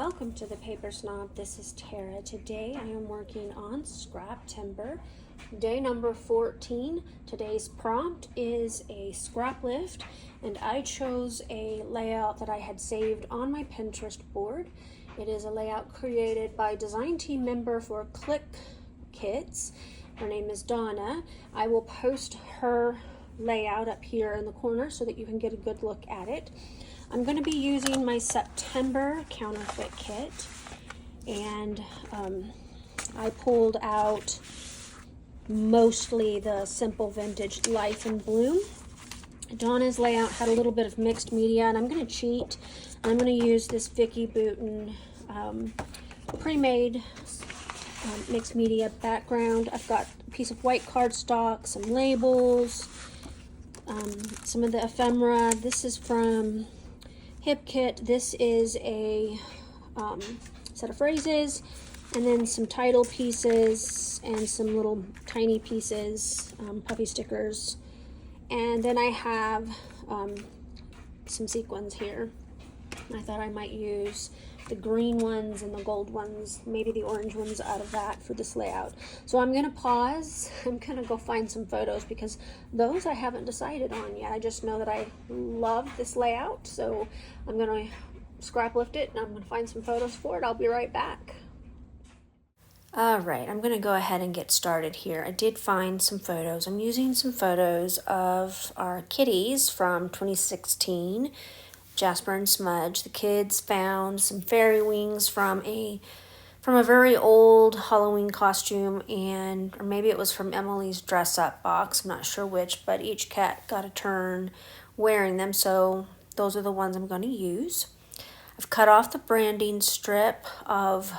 Welcome to the Paper Snob. This is Tara. Today I am working on Scraptember, day number 14. Today's prompt is a scrap lift, and I chose a layout that I had saved on my Pinterest board. It is a layout created by design team member for Click Kits. Her name is Donna. I will post her layout up here in the corner so that you can get a good look at it. I'm going to be using my September counterfeit kit, and I pulled out mostly the simple vintage Life in Bloom. Donna's layout had a little bit of mixed media, and I'm going to cheat. I'm going to use this Vicky Bouton pre-made mixed media background. I've got a piece of white cardstock, some labels, some of the ephemera. This is from Hip Kit. This is a set of phrases, and then some title pieces and some little tiny pieces, puffy stickers, and then I have some sequins here. I thought I might use the green ones and the gold ones, maybe the orange ones out of that for this layout. So I'm gonna pause. I'm gonna go find some photos because those I haven't decided on yet. I just know that I love this layout, so I'm gonna scrap lift it and I'm gonna find some photos for it. I'll be right back. All right, I'm gonna go ahead and get started here. I did find some photos. I'm using some photos of our kitties from 2016. Jasper and Smudge. The kids found some fairy wings from a very old Halloween costume, or maybe it was from Emily's dress up box. I'm not sure which, but each cat got a turn wearing them, so those are the ones I'm going to use. I've cut off the branding strip of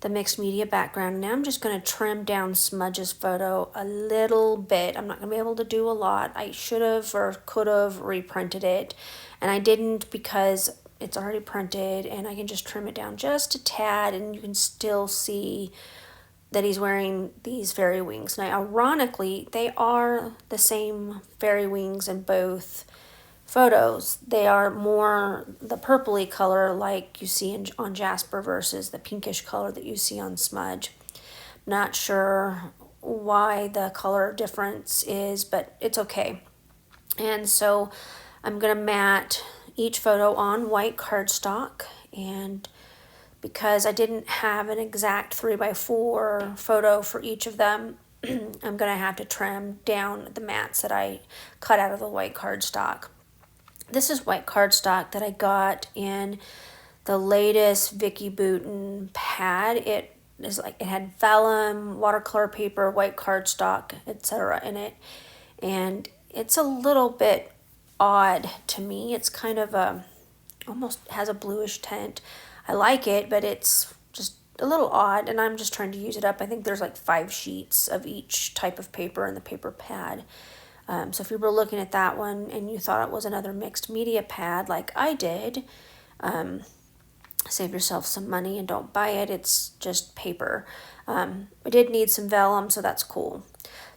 the mixed media background. Now I'm just going to trim down Smudge's photo a little bit. I'm not going to be able to do a lot. I should have or could have reprinted it, and I didn't because it's already printed, and I can just trim it down just a tad, and you can still see that he's wearing these fairy wings. Now, ironically, they are the same fairy wings in both photos. They are more the purpley color like you see on Jasper versus the pinkish color that you see on Smudge. Not sure why the color difference is, but it's okay. And so I'm going to mat each photo on white cardstock, and because I didn't have an exact 3x4 photo for each of them, I'm going to have to trim down the mats that I cut out of the white cardstock. This is white cardstock that I got in the latest Vicky Bouton pad. It had vellum, watercolor paper, white cardstock, etc. in it, and it's a little bit odd to me. It's kind of almost has a bluish tint. I like it, but it's just a little odd, and I'm just trying to use it up. I think there's like 5 sheets of each type of paper in the paper pad. So if you were looking at that one and you thought it was another mixed media pad like I did, save yourself some money and don't buy it. It's just paper. I did need some vellum, so that's cool.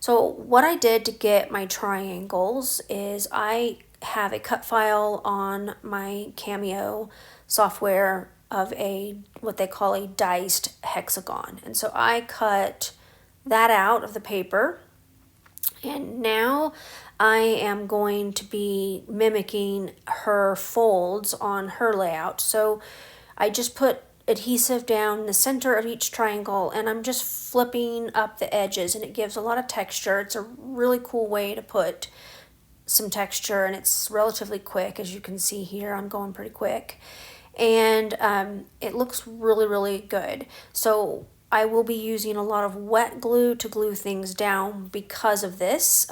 So what I did to get my triangles is I have a cut file on my Cameo software of what they call a diced hexagon. And so I cut that out of the paper. And now I am going to be mimicking her folds on her layout. So I just put adhesive down the center of each triangle, and I'm just flipping up the edges, and it gives a lot of texture. It's a really cool way to put some texture, and it's relatively quick. As you can see here, I'm going pretty quick. And it looks really, really good. So I will be using a lot of wet glue to glue things down because of this.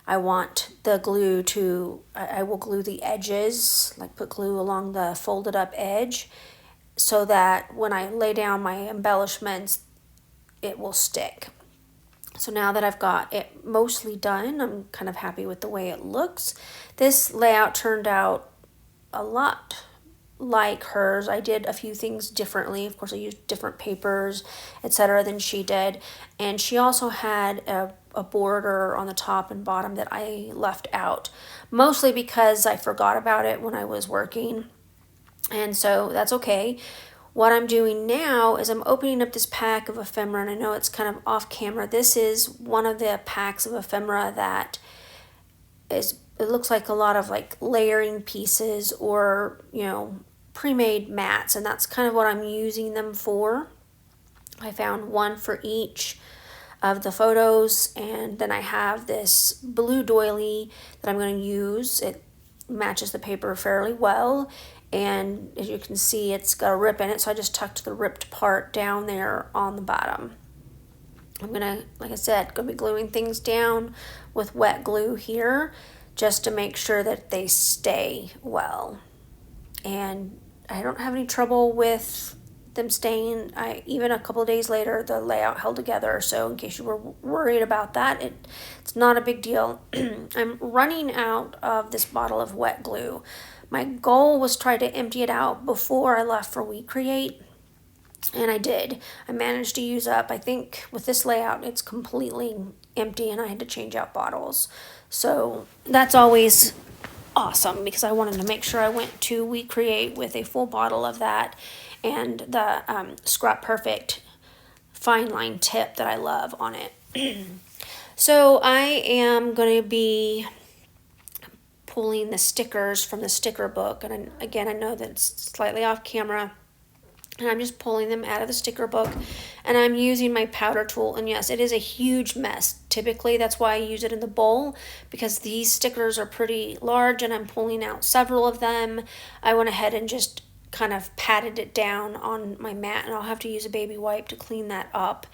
I want the glue I will glue the edges, like put glue along the folded up edge, so that when I lay down my embellishments, it will stick. So now that I've got it mostly done, I'm kind of happy with the way it looks. This layout turned out a lot like hers. I did a few things differently. Of course, I used different papers, etc. than she did. And she also had a border on the top and bottom that I left out, mostly because I forgot about it when I was working. And so that's okay. What I'm doing now is I'm opening up this pack of ephemera, and I know it's kind of off camera. This is one of the packs of ephemera that is, it looks like a lot of like layering pieces or, you know, pre-made mats, and that's kind of what I'm using them for. I found one for each of the photos, and then I have this blue doily that I'm going to use. It matches the paper fairly well, and as you can see, it's got a rip in it, so I just tucked the ripped part down there on the bottom. I'm gonna, like I said, gonna be gluing things down with wet glue here just to make sure that they stay well. And I don't have any trouble with them staying. Even a couple of days later, the layout held together. So in case you were worried about that, it's not a big deal. I'm running out of this bottle of wet glue. My goal was try to empty it out before I left for We Create, and I did. I managed to use up, I think with this layout, it's completely empty, and I had to change out bottles. So that's always awesome because I wanted to make sure I went to We Create with a full bottle of that and the Scrap Perfect fine line tip that I love on it. So I am going to be pulling the stickers from the sticker book, and again, I know that it's slightly off camera, and I'm just pulling them out of the sticker book, and I'm using my powder tool. And yes, it is a huge mess. Typically that's why I use it in the bowl, because these stickers are pretty large and I'm pulling out several of them. I went ahead and just kind of patted it down on my mat, and I'll have to use a baby wipe to clean that up,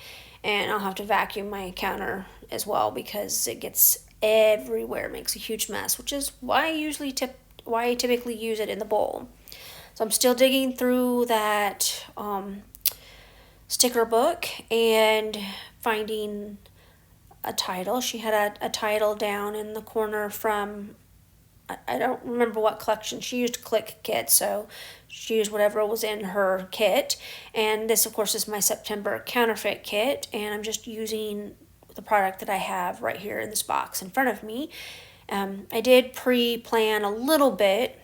and I'll have to vacuum my counter as well because it gets everywhere. It makes a huge mess, which is why I typically use it in the bowl. So I'm still digging through that sticker book and finding a title. She had a title down in the corner from, I don't remember what collection. She used Click Kit, so she used whatever was in her kit. And this, of course, is my September counterfeit kit, and I'm just using the product that I have right here in this box in front of me. I did pre-plan a little bit.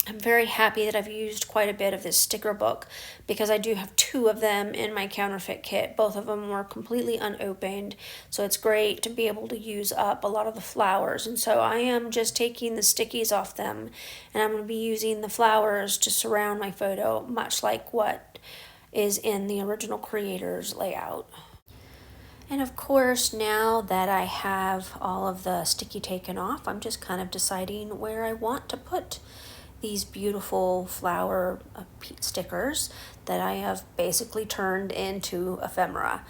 I'm very happy that I've used quite a bit of this sticker book because I do have 2 of them in my counterfeit kit. Both of them were completely unopened, so it's great to be able to use up a lot of the flowers. And so I am just taking the stickies off them, and I'm going to be using the flowers to surround my photo, much like what is in the original creator's layout. And of course, now that I have all of the sticky taken off, I'm just kind of deciding where I want to put these beautiful flower stickers that I have basically turned into ephemera.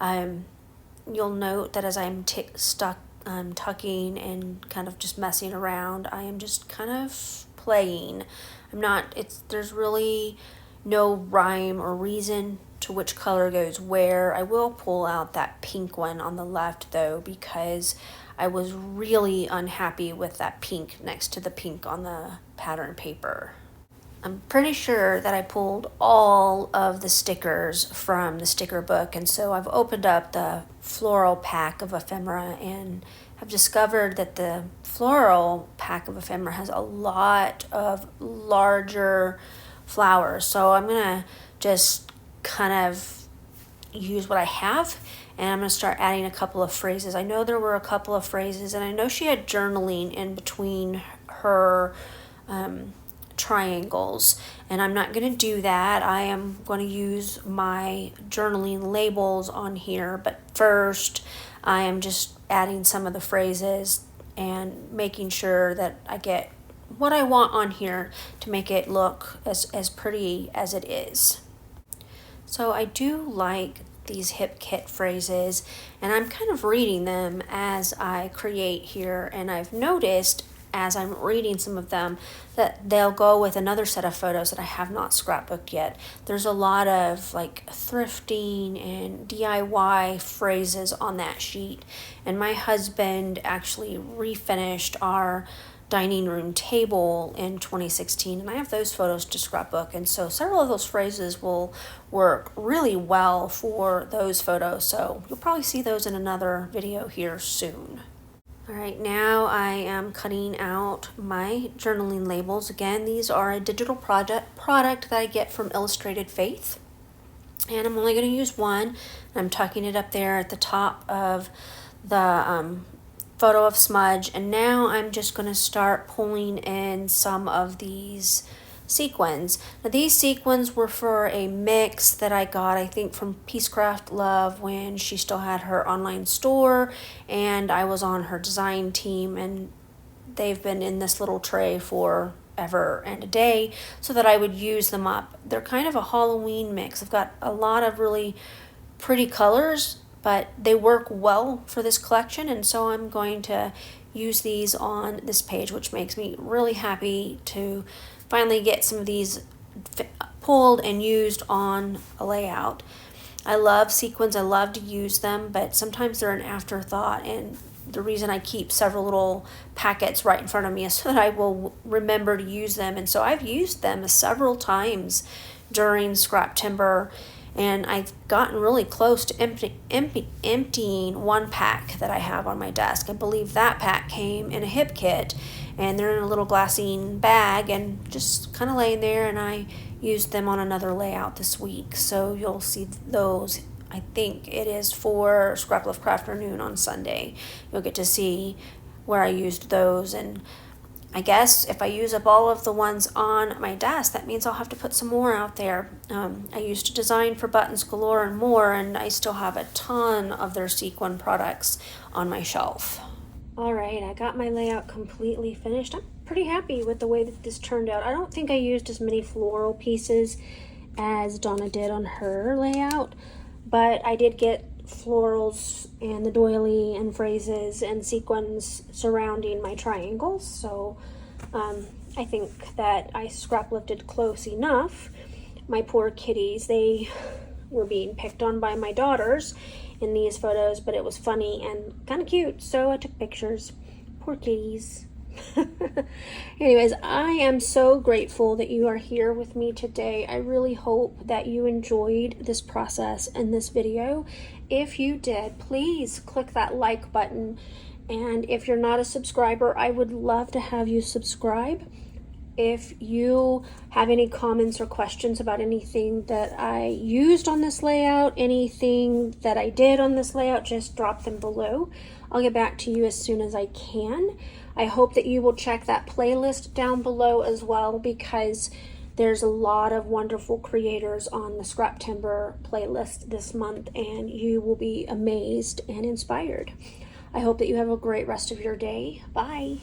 You'll note that as I'm tucking and kind of just messing around, I am just kind of playing. There's really no rhyme or reason to which color goes where. I will pull out that pink one on the left though, because I was really unhappy with that pink next to the pink on the pattern paper. I'm pretty sure that I pulled all of the stickers from the sticker book, and so I've opened up the floral pack of ephemera and have discovered that the floral pack of ephemera has a lot of larger flowers. So I'm gonna just kind of use what I have, and I'm going to start adding a couple of phrases. I know there were a couple of phrases, and I know she had journaling in between her triangles, and I'm not going to do that. I am going to use my journaling labels on here, but first I am just adding some of the phrases and making sure that I get what I want on here to make it look as pretty as it is. So I do like these hip kit phrases, and I'm kind of reading them as I create here, and I've noticed as I'm reading some of them that they'll go with another set of photos that I have not scrapbooked yet. There's a lot of like thrifting and DIY phrases on that sheet, and my husband actually refinished our dining room table in 2016, and I have those photos to scrapbook, and so several of those phrases will work really well for those photos, so you'll probably see those in another video here soon. All right, now I am cutting out my journaling labels. Again, these are a digital product that I get from Illustrated Faith. And I'm only going to use one. I'm tucking it up there at the top of the photo of smudge. And now I'm just going to start pulling in some of these sequins. Now these sequins were for a mix that I got, I think, from Peacecraft Love when she still had her online store and I was on her design team, and they've been in this little tray for ever and a day so that I would use them up. They're kind of a Halloween mix. I've got a lot of really pretty colors, but they work well for this collection, and so I'm going to use these on this page, which makes me really happy to finally get some of these pulled and used on a layout. I love sequins, I love to use them, but sometimes they're an afterthought, and the reason I keep several little packets right in front of me is so that I will remember to use them. And so I've used them several times during Scraptember, and I've gotten really close to emptying one pack that I have on my desk. I believe that pack came in a hip kit, and they're in a little glassine bag and just kind of laying there, and I used them on another layout this week. So you'll see those. I think it is for Scrap Love Craft Noon on Sunday. You'll get to see where I used those, and I guess if I use up all of the ones on my desk, that means I'll have to put some more out there. I used to design for Buttons Galore and more, and I still have a ton of their sequin products on my shelf. All right, I got my layout completely finished. I'm pretty happy with the way that this turned out. I don't think I used as many floral pieces as Donna did on her layout, but I did get florals and the doily and phrases and sequins surrounding my triangles, so I think that I scrap lifted close enough. My poor kitties, they were being picked on by my daughters in these photos, but it was funny and kind of cute, so I took pictures. Poor kitties. Anyways, I am so grateful that you are here with me today. I really hope that you enjoyed this process and this video. If you did, please click that like button, and if you're not a subscriber, I would love to have you subscribe. If you have any comments or questions about anything that I used on this layout, anything that I did on this layout, just drop them below. I'll get back to you as soon as I can. I hope that you will check that playlist down below as well, because there's a lot of wonderful creators on the Scraptember playlist this month, and you will be amazed and inspired. I hope that you have a great rest of your day. Bye.